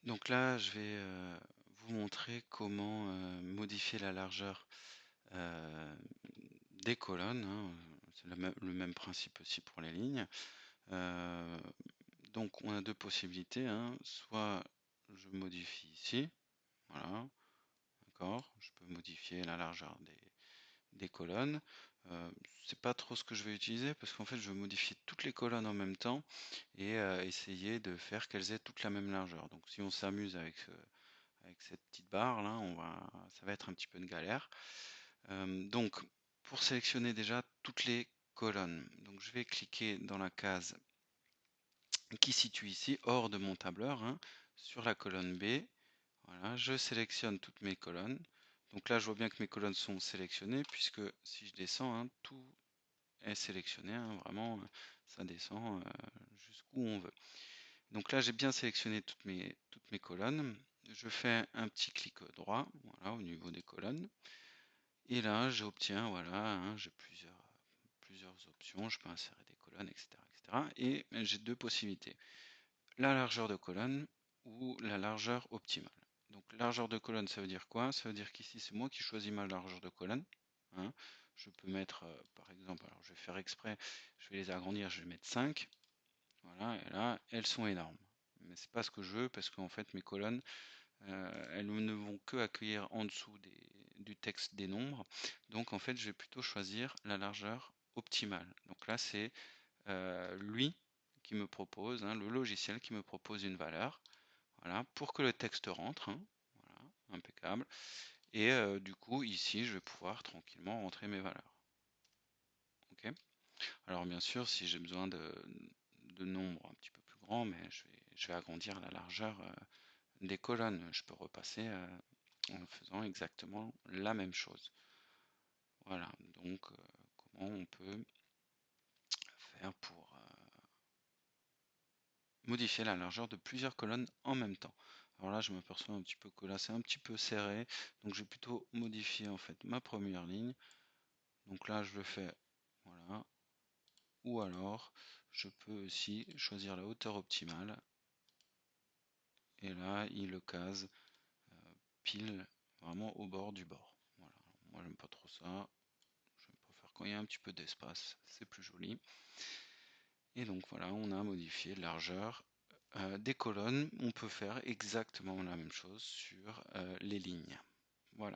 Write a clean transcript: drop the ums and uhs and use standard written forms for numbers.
Donc là, je vais vous montrer comment modifier la largeur euh, des colonnes, hein. C'est le même principe aussi pour les lignes. Euh, donc on a deux possibilités, hein. Soit je modifie ici, voilà, d'accord. Je peux modifier la largeur des colonnes. C'est pas trop ce que je vais utiliser parce qu'en fait je vais modifier toutes les colonnes en même temps et essayer de faire qu'elles aient toutes la même largeur. Donc si on s'amuse avec cette petite barre là, ça va être un petit peu une galère. Donc pour sélectionner déjà toutes les colonnes, donc je vais cliquer dans la case qui se situe ici hors de mon tableur, hein, sur la colonne B. Voilà, je sélectionne toutes mes colonnes. Donc là je vois bien que mes colonnes sont sélectionnées puisque si je descends, hein, tout est sélectionné, hein, vraiment ça descend jusqu'où on veut. Donc là j'ai bien sélectionné toutes mes colonnes. Je fais un petit clic droit, voilà, au niveau des colonnes. Et là j'obtiens, voilà, hein, j'ai plusieurs options, je peux insérer des colonnes, etc., etc. Et j'ai deux possibilités, la largeur de colonne ou la largeur optimale. Donc largeur de colonne, ça veut dire quoi? Ça veut dire qu'ici c'est moi qui choisis ma largeur de colonne, hein. Je peux mettre par exemple, alors je vais faire exprès, je vais les agrandir, je vais mettre 5. Voilà, et là elles sont énormes. Mais c'est pas ce que je veux parce qu'en fait mes colonnes, elles ne vont que accueillir en dessous du texte des nombres. Donc en fait je vais plutôt choisir la largeur optimale. Donc là c'est lui qui me propose, hein, le logiciel qui me propose une valeur, voilà, pour que le texte rentre, hein, voilà, impeccable. Et du coup, ici, je vais pouvoir tranquillement rentrer mes valeurs. Ok. Alors bien sûr, si j'ai besoin de nombres un petit peu plus grands, mais je vais agrandir la largeur des colonnes. Je peux repasser en faisant exactement la même chose. Voilà, donc comment on peut faire pour modifier la largeur de plusieurs colonnes en même temps. Alors là, je m'aperçois un petit peu que là, c'est un petit peu serré. Donc, je vais plutôt modifier en fait ma première ligne. Donc là, je le fais, voilà. Ou alors, je peux aussi choisir la hauteur optimale. Et là, il le case pile vraiment au bord du bord. Voilà. Moi, j'aime pas trop ça. Je préfère quand il y a un petit peu d'espace. C'est plus joli. Et donc voilà, on a modifié la largeur des colonnes. On peut faire exactement la même chose sur les lignes.